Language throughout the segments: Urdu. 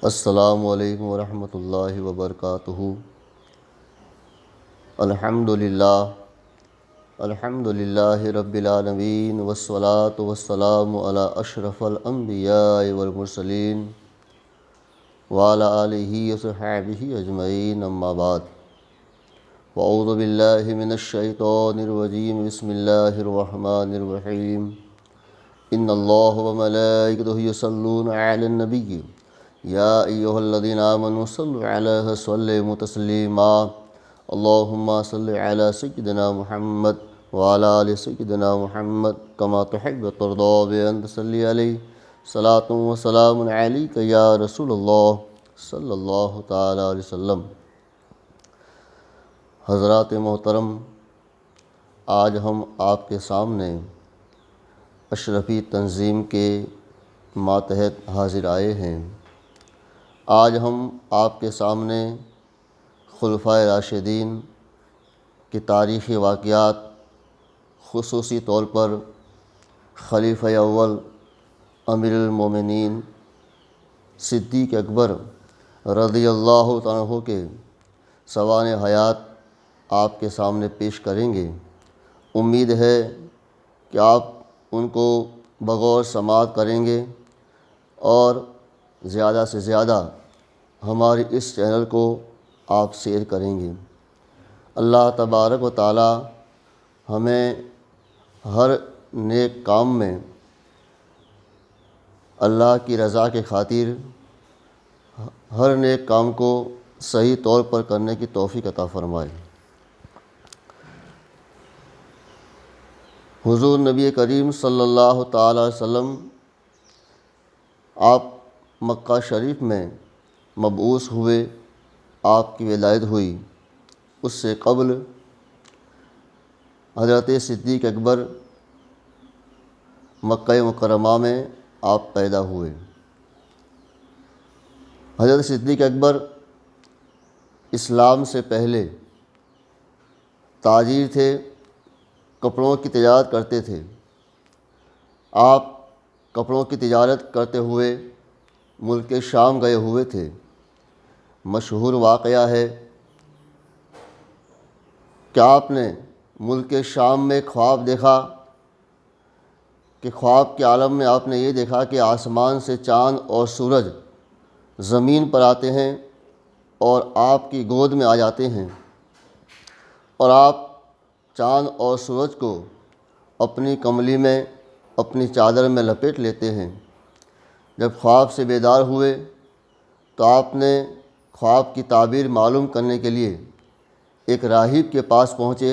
السلام علیکم ورحمۃ اللہ وبرکاتہ۔ الحمد للہ رب العالمین والصلاة والسلام علی اشرف الانبیاء والمرسلین وعلی آلہ وصحبہ اجمعین، اما بعد۔ واعوذ باللہ من الشیطان الرجیم، بسم اللہ الرحمن الرحیم۔ ان اللہ وملائکتہ یصلون علی النبی یا ایہا الذین آمنوا صلوا علیہ وسلموا تسلیما۔ اللہم صل علی سیدنا محمد وعلی آل سیدنا محمد کما تحب وترضی بأن تصلی علیہ صلاۃ و سلام علیک یا رسول اللہ صلی اللہ تعالی علیہ وسلم۔ حضرات محترم، آج ہم آپ کے سامنے اشرفی تنظیم کے ماتحت حاضر آئے ہیں۔ آج ہم آپ کے سامنے خلفائے راشدین کے تاریخی واقعات، خصوصی طور پر خلیفہ اول امیر المومنین صدیق اکبر رضی اللہ تعالیٰ عنہ کے سوانح حیات آپ کے سامنے پیش کریں گے۔ امید ہے کہ آپ ان کو بغور سماعت کریں گے اور زیادہ سے زیادہ ہمارے اس چینل کو آپ شیئر کریں گے۔ اللہ تبارک و تعالی ہمیں ہر نیک کام میں اللہ کی رضا کے خاطر ہر نیک کام کو صحیح طور پر کرنے کی توفیق عطا فرمائے۔ حضور نبی کریم صلی اللہ تعالی علیہ وسلم آپ مکہ شریف میں مبعوث ہوئے، آپ کی ولادت ہوئی۔ اس سے قبل حضرت صدیق اکبر مکہ مکرمہ میں آپ پیدا ہوئے۔ حضرت صدیق اکبر اسلام سے پہلے تاجر تھے، کپڑوں کی تجارت کرتے تھے۔ آپ کپڑوں کی تجارت کرتے ہوئے ملک شام گئے ہوئے تھے۔ مشہور واقعہ ہے کہ آپ نے ملک شام میں خواب دیکھا کہ خواب کے عالم میں آپ نے یہ دیکھا کہ آسمان سے چاند اور سورج زمین پر آتے ہیں اور آپ کی گود میں آ جاتے ہیں، اور آپ چاند اور سورج کو اپنی کملی میں، اپنی چادر میں لپیٹ لیتے ہیں۔ جب خواب سے بیدار ہوئے تو آپ نے خواب کی تعبیر معلوم کرنے کے لیے ایک راہب کے پاس پہنچے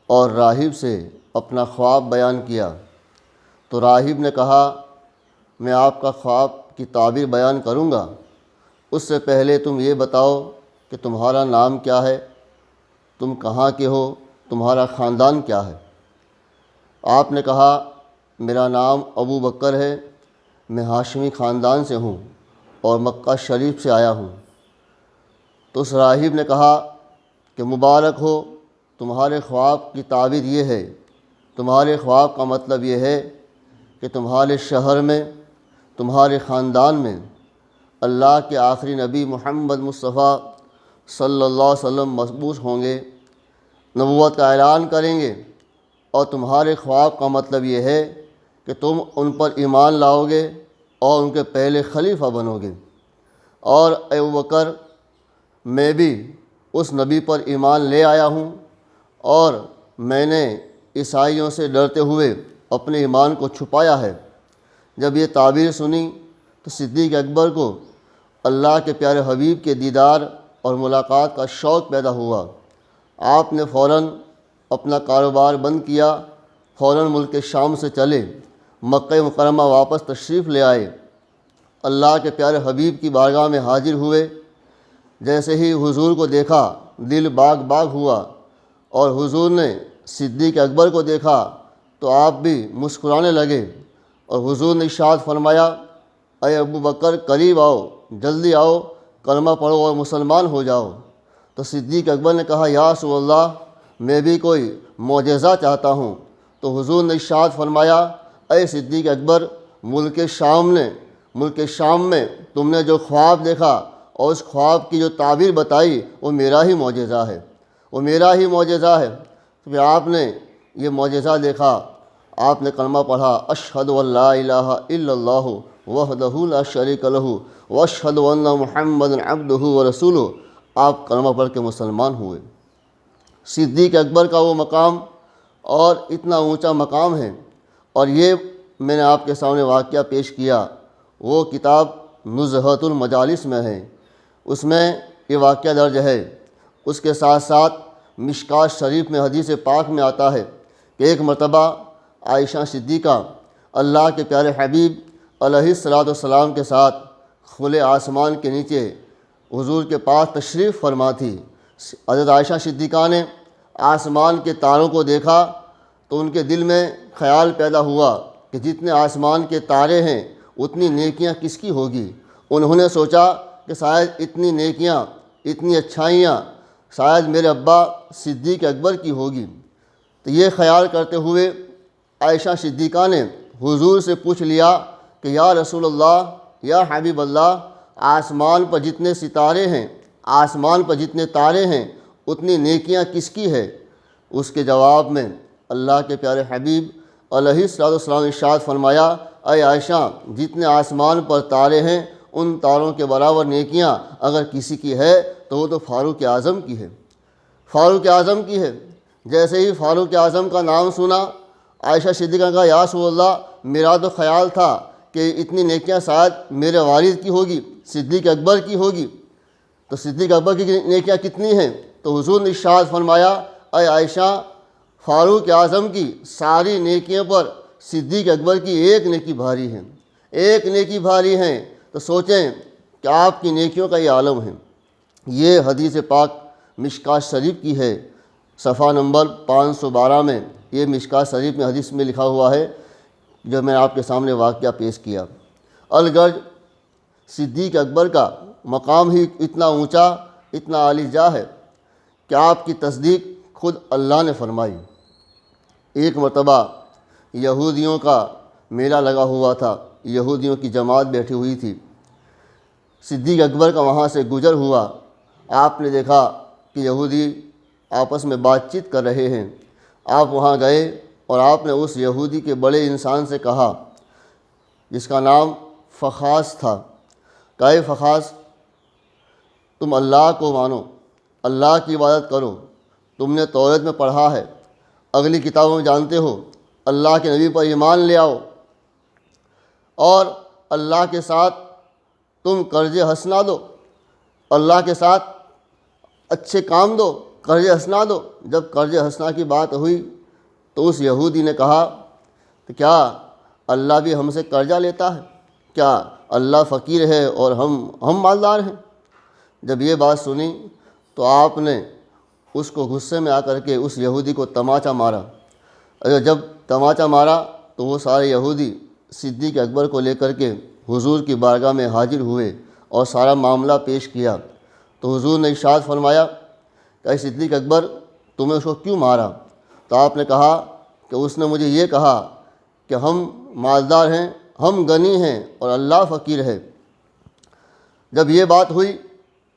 اور راہب سے اپنا خواب بیان کیا۔ تو راہب نے کہا، میں آپ کا خواب کی تعبیر بیان کروں گا، اس سے پہلے تم یہ بتاؤ کہ تمہارا نام کیا ہے، تم کہاں کے ہو، تمہارا خاندان کیا ہے۔ آپ نے کہا، میرا نام ابو بکر ہے، میں ہاشمی خاندان سے ہوں اور مکہ شریف سے آیا ہوں۔ تو اس راہب نے کہا کہ مبارک ہو، تمہارے خواب کی تعبیر یہ ہے، تمہارے خواب کا مطلب یہ ہے کہ تمہارے شہر میں، تمہارے خاندان میں اللہ کے آخری نبی محمد مصطفیٰ صلی اللہ علیہ وسلم مبعوث ہوں گے، نبوت کا اعلان کریں گے، اور تمہارے خواب کا مطلب یہ ہے کہ تم ان پر ایمان لاؤ گے اور ان کے پہلے خلیفہ بنو گے۔ اور اے ابو بکر، میں بھی اس نبی پر ایمان لے آیا ہوں، اور میں نے عیسائیوں سے ڈرتے ہوئے اپنے ایمان کو چھپایا ہے۔ جب یہ تعبیر سنی تو صدیق اکبر کو اللہ کے پیارے حبیب کے دیدار اور ملاقات کا شوق پیدا ہوا۔ آپ نے فوراً اپنا کاروبار بند کیا، فوراً ملک شام سے چلے، مکہ مکرمہ واپس تشریف لے آئے، اللہ کے پیارے حبیب کی بارگاہ میں حاضر ہوئے۔ جیسے ہی حضور کو دیکھا دل باغ باغ ہوا، اور حضور نے صدیق اکبر کو دیکھا تو آپ بھی مسکرانے لگے، اور حضور نے ارشاد فرمایا، اے ابو بکر قریب آؤ، جلدی آؤ، کلمہ پڑھو اور مسلمان ہو جاؤ۔ تو صدیق اکبر نے کہا، یا رسول اللہ، میں بھی کوئی معجزہ چاہتا ہوں۔ تو حضور نے ارشاد فرمایا، اے صدیق اکبر، ملک شام میں تم نے جو خواب دیکھا اور اس خواب کی جو تعبیر بتائی وہ میرا ہی معجزہ ہے، وہ میرا ہی معجزہ ہے۔ تو پھر آپ نے یہ معجزہ دیکھا، آپ نے کلمہ پڑھا، اشہد ان لا الہ الا اللہ وحدہ لا شریک لہ واشہد ان محمد عبدہ ورسولہ، آپ کلمہ پڑھ کے مسلمان ہوئے۔ صدیق اکبر کا وہ مقام اور اتنا اونچا مقام ہے، اور یہ میں نے آپ کے سامنے واقعہ پیش کیا، وہ کتاب نزہۃ المجالس میں ہے، اس میں یہ واقعہ درج ہے۔ اس کے ساتھ ساتھ مشکوٰۃ شریف میں حدیث پاک میں آتا ہے کہ ایک مرتبہ عائشہ صدیقہ اللہ کے پیارے حبیب علیہ الصلاۃ والسلام کے ساتھ کھلے آسمان کے نیچے حضور کے پاس تشریف فرما تھی۔ حضرت عائشہ صدیقہ نے آسمان کے تاروں کو دیکھا تو ان کے دل میں خیال پیدا ہوا کہ جتنے آسمان کے تارے ہیں اتنی نیکیاں کس کی ہوگی۔ انہوں نے سوچا کہ شاید اتنی نیکیاں، اتنی اچھائیاں شاید میرے ابا صدیق اکبر کی ہوگی۔ تو یہ خیال کرتے ہوئے عائشہ صدیقہ نے حضور سے پوچھ لیا کہ یا رسول اللہ، یا حبیب اللہ، آسمان پر جتنے ستارے ہیں، آسمان پر جتنے تارے ہیں، اتنی نیکیاں کس کی ہے؟ اس کے جواب میں اللہ کے پیارے حبیب علیہ الصلوۃ والسلام نے ارشاد فرمایا، اے عائشہ، جتنے آسمان پر تارے ہیں ان تاروں کے برابر نیکیاں اگر کسی کی ہے تو وہ تو فاروق اعظم کی ہے، فاروق اعظم کی ہے۔ جیسے ہی فاروق اعظم کا نام سنا، عائشہ صدیقہ نے کہا یا رسول اللہ، میرا تو خیال تھا کہ اتنی نیکیاں شاید میرے والد کی ہوگی، صدیق اکبر کی ہوگی۔ تو صدیق اکبر کی نیکیاں کتنی ہیں؟ تو حضور نے ارشاد فرمایا، اے عائشہ، فاروق اعظم کی ساری نیکیوں پر صدیق اکبر کی ایک نیکی بھاری ہے، ایک نیکی بھاری ہے۔ تو سوچیں کہ آپ کی نیکیوں کا یہ عالم ہے۔ یہ حدیث پاک مشکوٰۃ شریف کی ہے، صفحہ نمبر 512 میں یہ مشکوٰۃ شریف میں حدیث میں لکھا ہوا ہے جو میں آپ کے سامنے واقعہ پیش کیا۔ الغرض صدیق اکبر کا مقام ہی اتنا اونچا، اتنا عالی جا ہے کہ آپ کی تصدیق خود اللہ نے فرمائی۔ ایک مرتبہ یہودیوں کا میلہ لگا ہوا تھا، یہودیوں کی جماعت بیٹھی ہوئی تھی، صدیق اکبر کا وہاں سے گزر ہوا۔ آپ نے دیکھا کہ یہودی آپس میں بات چیت کر رہے ہیں۔ آپ وہاں گئے اور آپ نے اس یہودی کے بڑے انسان سے کہا، جس کا نام فخاس تھا، کہ اے فخاس، تم اللہ کو مانو، اللہ کی عبادت کرو، تم نے توریت میں پڑھا ہے، اگلی کتابوں میں جانتے ہو، اللہ کے نبی پر ایمان لے آؤ، اور اللہ کے ساتھ تم قرض حسنہ دو، اللہ کے ساتھ اچھے کام دو، قرض حسنہ دو۔ جب قرض حسنہ کی بات ہوئی تو اس یہودی نے کہا کہ کیا اللہ بھی ہم سے قرضہ لیتا ہے؟ کیا اللہ فقیر ہے اور ہم مالدار ہیں؟ جب یہ بات سنی تو آپ نے اس کو غصے میں آ کر کے اس یہودی کو تماچا مارا۔ جب تماچا مارا تو وہ سارے یہودی صدیق اکبر کو لے کر کے حضور کی بارگاہ میں حاضر ہوئے اور سارا معاملہ پیش کیا۔ تو حضور نے ارشاد فرمایا کہ اے صدیق اکبر، تمہیں اس کو کیوں مارا؟ تو آپ نے کہا کہ اس نے مجھے یہ کہا کہ ہم مالدار ہیں، ہم غنی ہیں اور اللہ فقیر ہے۔ جب یہ بات ہوئی،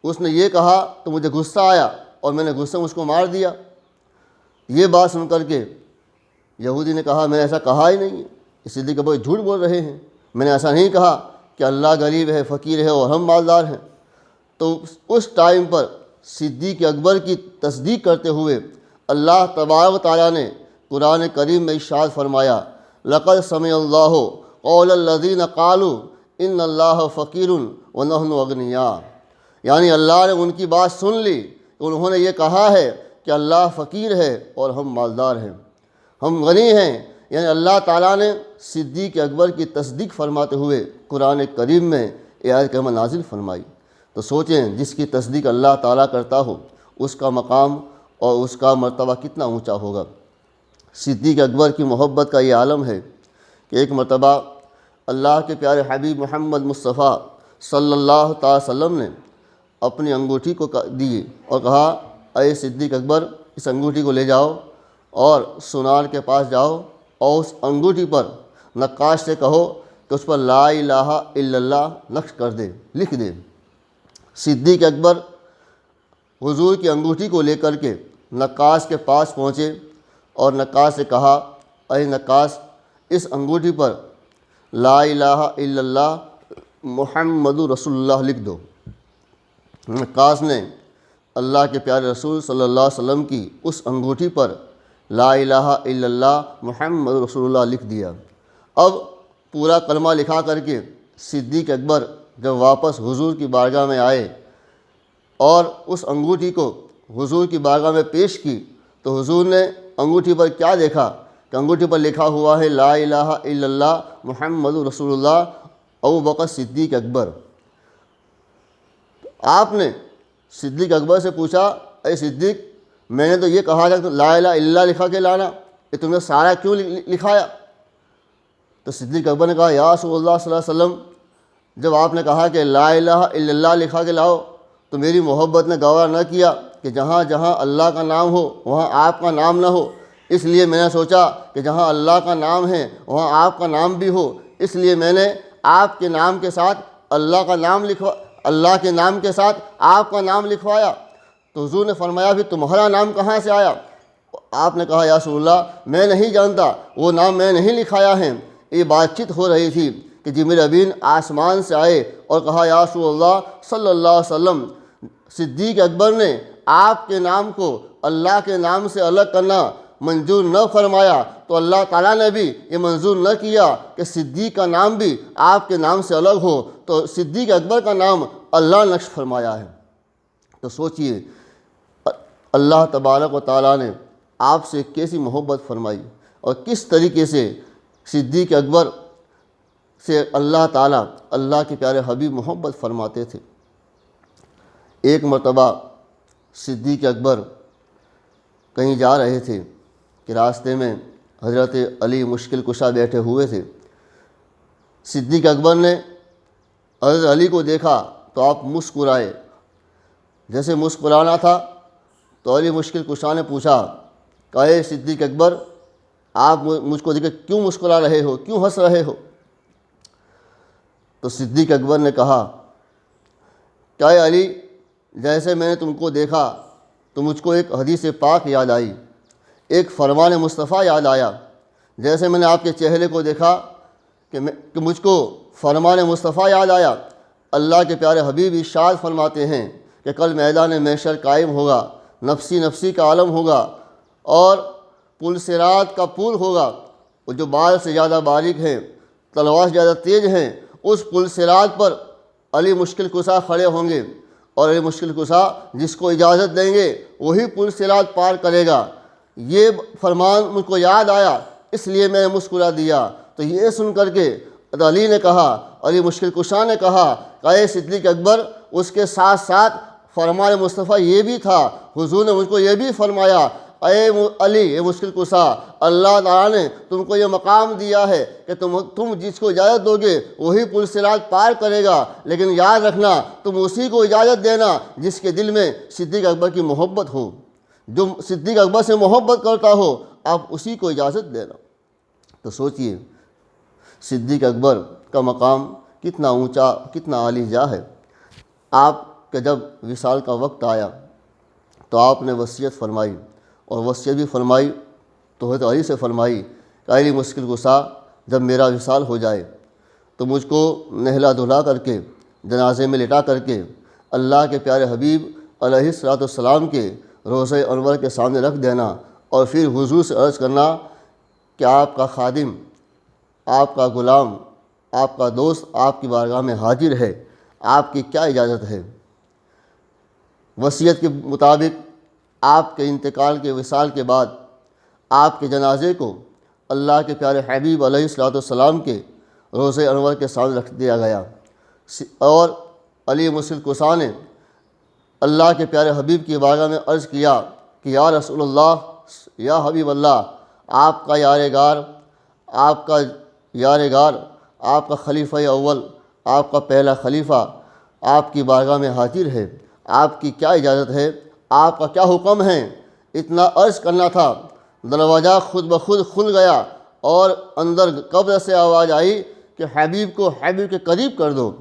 اس نے یہ کہا تو مجھے غصہ آیا اور میں نے غصے میں اس کو مار دیا۔ یہ بات سن کر کے یہودی نے کہا میں نے ایسا کہا ہی نہیں ہے، صدیق اکبر جھوٹ بول رہے ہیں، میں نے ایسا نہیں کہا کہ اللہ غریب ہے، فقیر ہے اور ہم مالدار ہیں۔ تو اس ٹائم پر صدیق اکبر کی تصدیق کرتے ہوئے اللہ تبارک و تعالیٰ نے قرآن کریم میں ارشاد فرمایا، لقد سمع اللہ قول الذین قالوا ان اللہ فقیر ونحن اغنیاء، یعنی اللہ نے ان کی بات سن لی، انہوں نے یہ کہا ہے کہ اللہ فقیر ہے اور ہم مالدار ہیں، ہم غنی ہیں۔ یعنی اللہ تعالیٰ نے صدیق اکبر کی تصدیق فرماتے ہوئے قرآن کریم میں یہ آیت کریمہ نازل فرمائی۔ تو سوچیں جس کی تصدیق اللہ تعالیٰ کرتا ہو اس کا مقام اور اس کا مرتبہ کتنا اونچا ہوگا۔ صدیق اکبر کی محبت کا یہ عالم ہے کہ ایک مرتبہ اللہ کے پیارے حبیب محمد مصطفیٰ صلی اللہ تعالی وسلم نے اپنی انگوٹھی کو دی اور کہا، اے صدیق اکبر، اس انگوٹھی کو لے جاؤ اور سونار کے پاس جاؤ اور اس انگوٹھی پر نقاش سے کہو کہ اس پر لا الہ الا اللہ نقش کر دے، لکھ دے۔ صدیق اکبر حضور کی انگوٹھی کو لے کر کے نقاش کے پاس پہنچے اور نقاش سے کہا، اے نقاش، اس انگوٹھی پر لا الہ الا اللہ محمد رسول اللہ لکھ دو۔ نقاش نے اللہ کے پیارے رسول صلی اللہ علیہ وسلم کی اس انگوٹھی پر لا الہ الا اللہ محمد رسول اللہ لکھ دیا۔ اب پورا کلمہ لکھا کر کے صدیق اکبر جب واپس حضور کی بارگاہ میں آئے اور اس انگوٹھی کو حضور کی بارگاہ میں پیش کی تو حضور نے انگوٹھی پر کیا دیکھا کہ انگوٹھی پر لکھا ہوا ہے لا الہ الا اللہ محمد رسول اللہ ابوبکر صدیق اکبر۔ آپ نے صدیق اکبر سے پوچھا، اے صدیق، میں نے تو یہ کہا تھا کہ لا الہ الا اللہ لکھا کے لانا، یہ تم نے سارا کیوں لکھایا؟ تو صدیق اکبر نے کہا، یا رسول اللہ صلی اللہ علیہ وسلم، جب آپ نے کہا کہ لا الہ الا اللہ لکھا کے لاؤ تو میری محبت نے گوارا نہ کیا کہ جہاں جہاں اللہ کا نام ہو وہاں آپ کا نام نہ ہو، اس لیے میں نے سوچا کہ جہاں اللہ کا نام ہے وہاں آپ کا نام بھی ہو، اس لیے میں نے آپ کے نام کے ساتھ اللہ کے نام کے ساتھ آپ کا نام لکھوایا۔ تو حضور نے فرمایا، پھر تمہارا نام کہاں سے آیا؟ آپ نے کہا، یا رسول اللہ، میں نہیں جانتا، وہ نام میں نہیں لکھایا ہے۔ یہ بات چیت ہو رہی تھی کہ جبریل امین آسمان سے آئے اور کہا، یا رسول اللہ صلی اللہ علیہ وسلم، صدیق اکبر نے آپ کے نام کو اللہ کے نام سے الگ کرنا منظور نہ فرمایا، تو اللہ تعالیٰ نے بھی یہ منظور نہ کیا کہ صدیق کا نام بھی آپ کے نام سے الگ ہو، تو صدیق اکبر کا نام اللہ نے نقش فرمایا ہے۔ تو سوچئے اللہ تبارک و تعالیٰ نے آپ سے کیسی محبت فرمائی اور کس طریقے سے صدیق اکبر سے اللہ تعالیٰ اللہ کے پیارے حبیب محبت فرماتے تھے۔ ایک مرتبہ صدیق اکبر کہیں جا رہے تھے کہ راستے میں حضرت علی مشکل کشا بیٹھے ہوئے تھے۔ صدیق اکبر نے حضرت علی کو دیکھا تو آپ مسکرائے، جیسے مسکرانا تھا تو علی مشکل کشا نے پوچھا کہ اے صدیق اکبر، آپ مجھ کو دیکھ کے کیوں مسکرا رہے ہو، کیوں ہنس رہے ہو؟ تو صدیق اکبر نے کہا کہ اے علی، جیسے میں نے تم کو دیکھا تو مجھ کو ایک حدیث پاک یاد آئی، ایک فرمان مصطفیٰ یاد آیا۔ جیسے میں نے آپ کے چہرے کو دیکھا کہ مجھ کو فرمان مصطفیٰ یاد آیا۔ اللہ کے پیارے حبیب ارشاد فرماتے ہیں کہ کل میدان محشر قائم ہوگا، نفسی نفسی کا عالم ہوگا اور پل صراط کا پل ہوگا، وہ جو بال سے زیادہ باریک ہیں، تلوار سے زیادہ تیز ہیں، اس پل صراط پر علی مشکل کشا کھڑے ہوں گے اور علی مشکل کشا جس کو اجازت دیں گے وہی پل صراط پار کرے گا۔ یہ فرمان مجھ کو یاد آیا، اس لیے میں نے مسکرا دیا۔ تو یہ سن کر کے علی نے کہا، علی مشکل کشا نے کہا کہ اے صدیق اکبر، اس کے ساتھ ساتھ فرمان مصطفیٰ یہ بھی تھا، حضور نے مجھ کو یہ بھی فرمایا، اے علی، اے مشکل کشا، اللہ تعالیٰ نے تم کو یہ مقام دیا ہے کہ تم جس کو اجازت دو گے وہی پل صراط پار کرے گا، لیکن یاد رکھنا تم اسی کو اجازت دینا جس کے دل میں صدیق اکبر کی محبت ہو، جو صدیق اکبر سے محبت کرتا ہو، آپ اسی کو اجازت دینا۔ تو سوچئے صدیق اکبر کا مقام کتنا اونچا، کتنا عالی جا ہے۔ آپ کا جب وصال کا وقت آیا تو آپ نے وصیت فرمائی، اور وصیت بھی فرمائی تو حضرت علی سے فرمائی کہ علی مشکل کشا، جب میرا وصال ہو جائے تو مجھ کو نہلا دھلا کر کے جنازے میں لٹا کر کے اللہ کے پیارے حبیب علیہ الصلوۃ والسلام کے روضہ انور کے سامنے رکھ دینا، اور پھر حضور سے عرض کرنا کہ آپ کا خادم، آپ کا غلام، آپ کا دوست آپ کی بارگاہ میں حاضر ہے، آپ کی کیا اجازت ہے؟ وصیت کے مطابق آپ کے انتقال کے وصال کے بعد آپ کے جنازے کو اللہ کے پیارے حبیب علیہ الصلوۃ والسلام کے روضہ انور کے سامنے رکھ دیا گیا، اور علی مشکل کشا نے اللہ کے پیارے حبیب کی بارگاہ میں عرض کیا کہ یا رسول اللہ، یا حبیب اللہ، آپ کا یار غار، آپ کا یار غار، آپ کا خلیفہ اول، آپ کا پہلا خلیفہ آپ کی بارگاہ میں حاضر ہے، آپ کی کیا اجازت ہے، آپ کا کیا حکم ہے؟ اتنا عرض کرنا تھا، دروازہ خود بخود کھل گیا اور اندر قبر سے آواز آئی کہ حبیب کو حبیب کے قریب کر دو،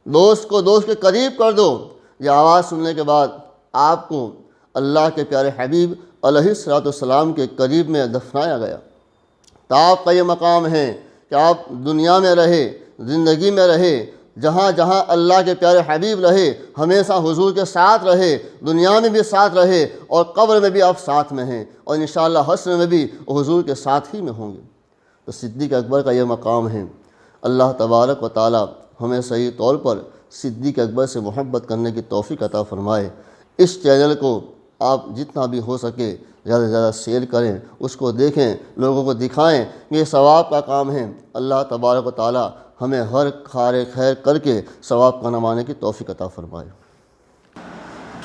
دوست کو دوست کے قریب کر دو۔ یہ آواز سننے کے بعد آپ کو اللہ کے پیارے حبیب علیہ الصلوۃ والسلام کے قریب میں دفنایا گیا۔ تو آپ کا یہ مقام ہے کہ آپ دنیا میں رہے، زندگی میں رہے، جہاں جہاں اللہ کے پیارے حبیب رہے ہمیشہ حضور کے ساتھ رہے، دنیا میں بھی ساتھ رہے اور قبر میں بھی آپ ساتھ میں ہیں، اور انشاءاللہ حشر میں بھی حضور کے ساتھ ہی میں ہوں گے۔ تو صدیق اکبر کا یہ مقام ہے۔ اللہ تبارک و تعالی ہمیں صحیح طور پر صدیق اکبر سے محبت کرنے کی توفیق عطا فرمائے۔ اس چینل کو آپ جتنا بھی ہو سکے زیادہ سے زیادہ شیئر کریں، اس کو دیکھیں، لوگوں کو دکھائیں، یہ ثواب کا کام ہے۔ اللہ تبارک و تعالی ہمیں ہر خیر کر کے ثواب کا نمانے کی توفیق عطا فرمائے۔